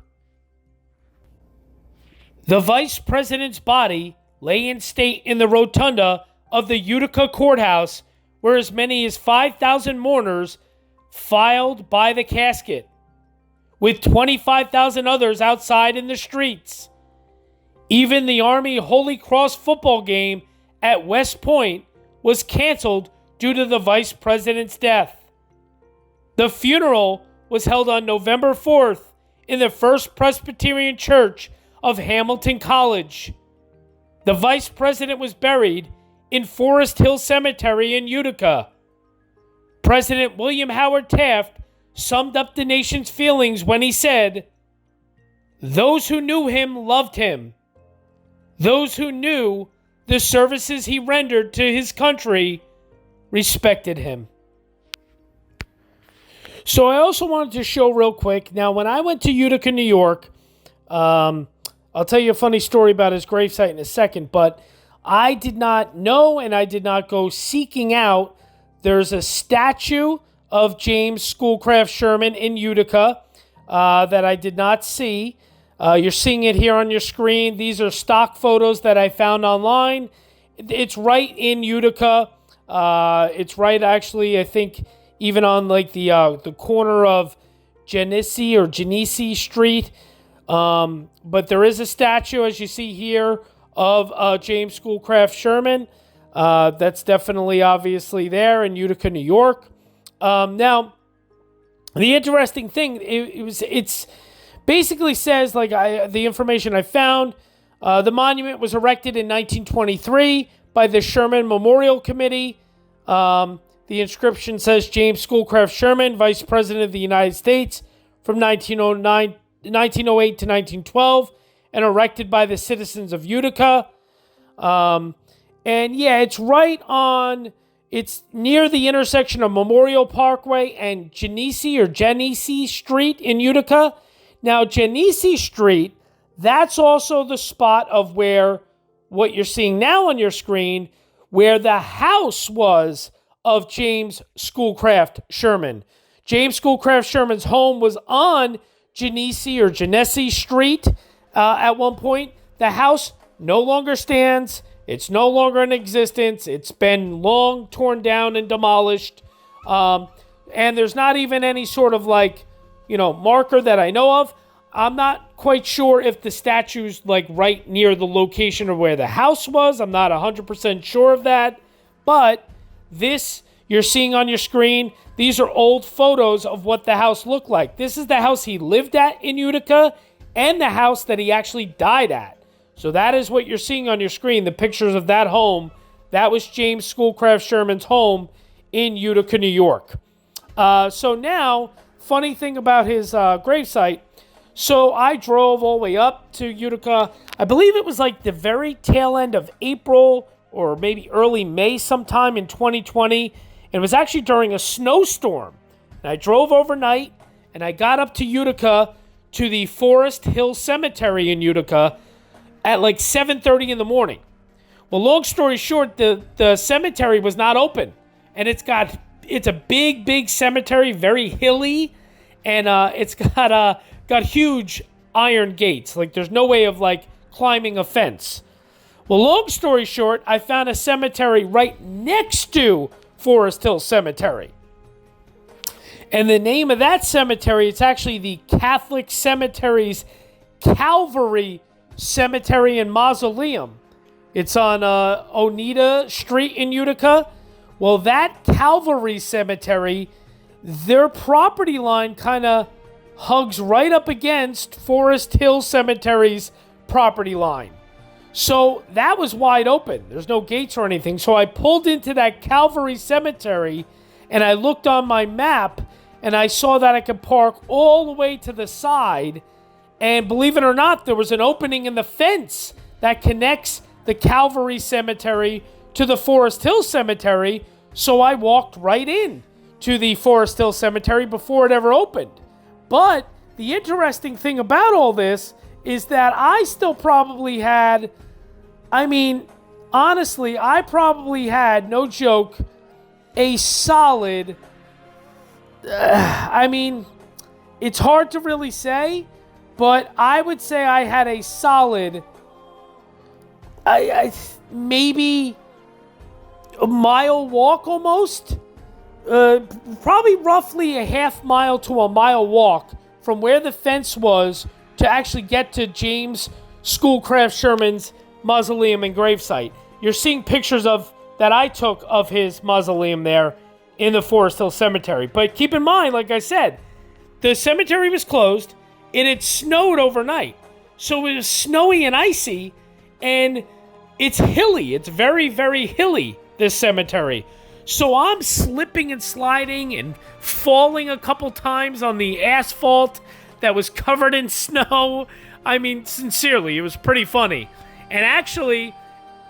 The vice president's body lay in state in the rotunda of the Utica courthouse, where as many as 5,000 mourners filed by the casket, with 25,000 others outside in the streets. Even the Army Holy Cross football game at West Point was canceled due to the vice president's death. The funeral was held on November 4th in the First Presbyterian Church of Hamilton College. The vice president was buried in Forest Hill Cemetery in Utica. President William Howard Taft summed up the nation's feelings when he said, "Those who knew him loved him. Those who knew the services he rendered to his country respected him." So I also wanted to show real quick. Now, when I went to Utica, New York, I'll tell you a funny story about his gravesite in a second, but I did not know and I did not go seeking out. There's a statue of James Schoolcraft Sherman in Utica that I did not see. You're seeing it here on your screen. These are stock photos that I found online. It's right in Utica. It's right, actually, I think, even on like the corner of Genesee Street. But there is a statue, as you see here, of James Schoolcraft Sherman. That's definitely obviously there in Utica, New York. Now, the interesting thing, it's basically says, like the information I found, the monument was erected in 1923 by the Sherman Memorial Committee. The inscription says James Schoolcraft Sherman, Vice President of the United States from 1908 to 1912, and erected by the citizens of Utica. And yeah, it's it's near the intersection of Memorial Parkway and Genesee Street in Utica. Now, Genesee Street, that's also the spot of where what you're seeing now on your screen, where the house was of James Schoolcraft Sherman. James Schoolcraft Sherman's home was on Genesee Street at one point. The house no longer stands. It's no longer in existence. It's been long torn down and demolished. And there's not even any sort of marker that I know of. I'm not quite sure if the statue's right near the location of where the house was. I'm not 100% sure of that. But this you're seeing on your screen, these are old photos of what the house looked like. This is the house he lived at in Utica and the house that he actually died at. So that is what you're seeing on your screen, the pictures of that home. That was James Schoolcraft Sherman's home in Utica, New York. So now, funny thing about his gravesite. So I drove all the way up to Utica. I believe it was the very tail end of April or maybe early May sometime in 2020. It was actually during a snowstorm. And I drove overnight and I got up to Utica to the Forest Hill Cemetery in Utica at 7:30 in the morning. Well, long story short, the cemetery was not open. And it's a big cemetery, very hilly, and it's got huge iron gates. Like, there's no way of, like, climbing a fence. Well, long story short, I found a cemetery right next to Forest Hill Cemetery. And the name of that cemetery, it's actually the Catholic Cemetery's Calvary Cemetery and Mausoleum. It's on Oneida Street in Utica. Well, that Calvary Cemetery, their property line kind of hugs right up against Forest Hill Cemetery's property line. So that was wide open. There's no gates or anything. So I pulled into that Calvary Cemetery, and I looked on my map, and I saw that I could park all the way to the side. And believe it or not, there was an opening in the fence that connects the Calvary Cemetery to the Forest Hill Cemetery. So I walked right in to the Forest Hill Cemetery before it ever opened. But the interesting thing about all this is that I still probably had, honestly, I probably had, no joke, a solid, it's hard to really say, but I would say I had a solid, maybe a mile walk almost. Probably roughly a half mile to a mile walk from where the fence was to actually get to James Schoolcraft Sherman's mausoleum and gravesite. You're seeing pictures that I took of his mausoleum there in the Forest Hill Cemetery. But keep in mind, like I said, the cemetery was closed. It had snowed overnight. So it was snowy and icy, and it's hilly. It's very, very hilly, this cemetery. So I'm slipping and sliding and falling a couple times on the asphalt that was covered in snow. Sincerely, it was pretty funny. And actually,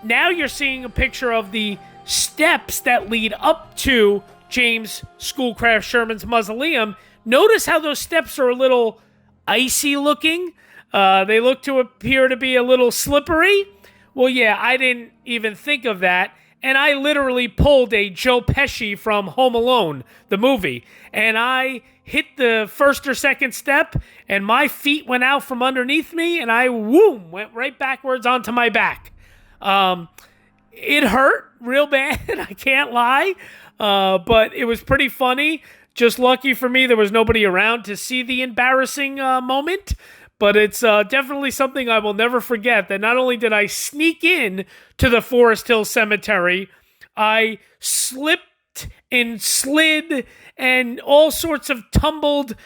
now you're seeing a picture of the steps that lead up to James Schoolcraft Sherman's mausoleum. Notice how those steps are a little icy looking. They look to appear to be a little slippery. Well, yeah, I didn't even think of that. And I literally pulled a Joe Pesci from Home Alone, the movie. And I hit the first or second step, and my feet went out from underneath me, and I, went right backwards onto my back. It hurt real bad, I can't lie. But it was pretty funny. Just lucky for me, there was nobody around to see the embarrassing moment. But it's definitely something I will never forget, that not only did I sneak in to the Forest Hill Cemetery, I slipped and slid and all sorts of tumbled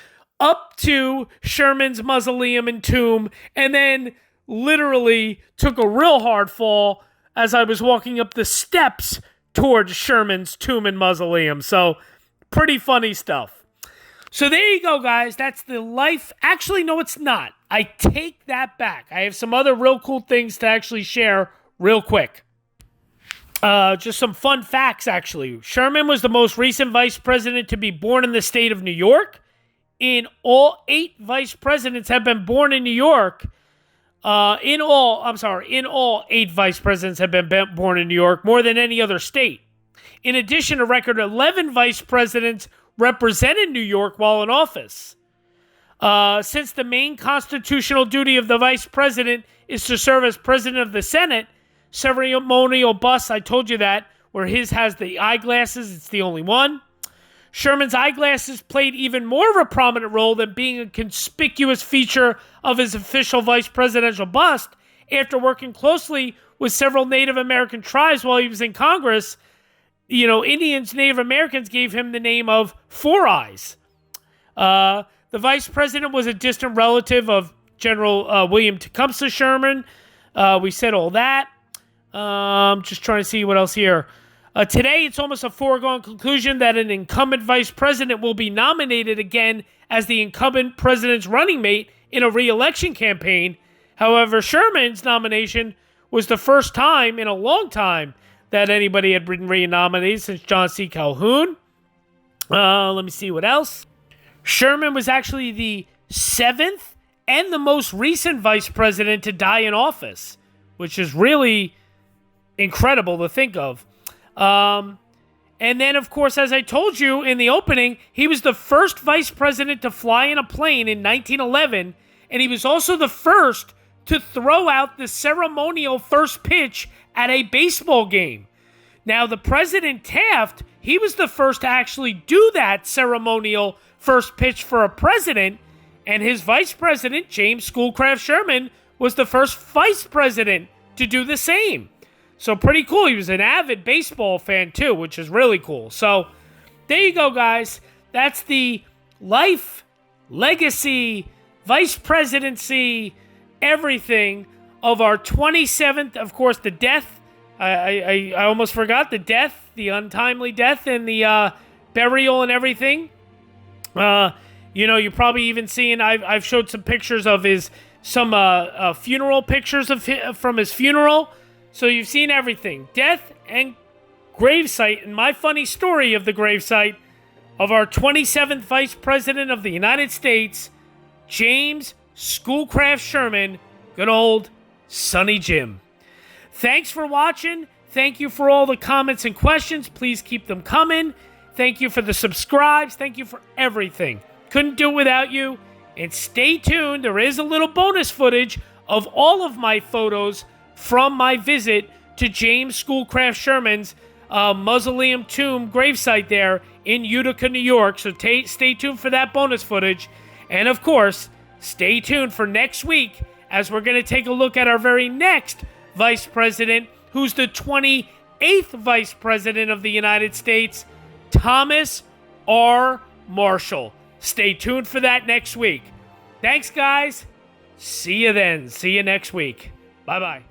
up to Sherman's mausoleum and tomb, and then literally took a real hard fall as I was walking up the steps towards Sherman's tomb and mausoleum. So, pretty funny stuff. So there you go, guys. That's the life. Actually, no, it's not. I take that back. I have some other real cool things to actually share real quick. Just some fun facts, actually. Sherman was the most recent vice president to be born in the state of New York. In all 8 vice presidents have been born in New York. In all 8 vice presidents have been born in New York, more than any other state. In addition, a record 11 vice presidents represented New York while in office. Since the main constitutional duty of the vice president is to serve as president of the Senate, ceremonial bust, I told you that, where his has the eyeglasses, it's the only one. Sherman's eyeglasses played even more of a prominent role than being a conspicuous feature of his official vice presidential bust. After working closely with several Native American tribes while he was in Congress, Indians, Native Americans gave him the name of Four Eyes. The vice president was a distant relative of General William Tecumseh Sherman. We said all that. Just trying to see what else here. Today, it's almost a foregone conclusion that an incumbent vice president will be nominated again as the incumbent president's running mate in a re-election campaign. However, Sherman's nomination was the first time in a long time that anybody had been re-nominated since John C. Calhoun. Let me see what else. Sherman was actually the 7th and the most recent vice president to die in office, which is really incredible to think of. And then, of course, as I told you in the opening, he was the first vice president to fly in a plane in 1911, and he was also the first to throw out the ceremonial first pitch at a baseball game. Now, the President Taft, he was the first to actually do that ceremonial first pitch for a president, and his vice president, James Schoolcraft Sherman, was the first vice president to do the same. So pretty cool. He was an avid baseball fan too, which is really cool. So there you go, guys. That's the life, legacy, vice presidency, everything of our 27th. Of course, the death. I almost forgot the death, the untimely death, and the burial and everything. You're probably even seeing. I've showed some pictures of some funeral pictures from his funeral. So you've seen everything. Death and gravesite, and my funny story of the gravesite of our 27th Vice President of the United States, James Schoolcraft Sherman, good old Sonny Jim. Thanks for watching. Thank you for all the comments and questions. Please keep them coming. Thank you for the subscribes. Thank you for everything. Couldn't do it without you. And stay tuned. There is a little bonus footage of all of my photos from my visit to James Schoolcraft Sherman's mausoleum tomb gravesite there in Utica, New York. So stay tuned for that bonus footage. And of course, stay tuned for next week as we're going to take a look at our very next vice president, who's the 28th vice president of the United States, Thomas R. Marshall. Stay tuned for that next week. Thanks, guys. See you then. See you next week. Bye-bye.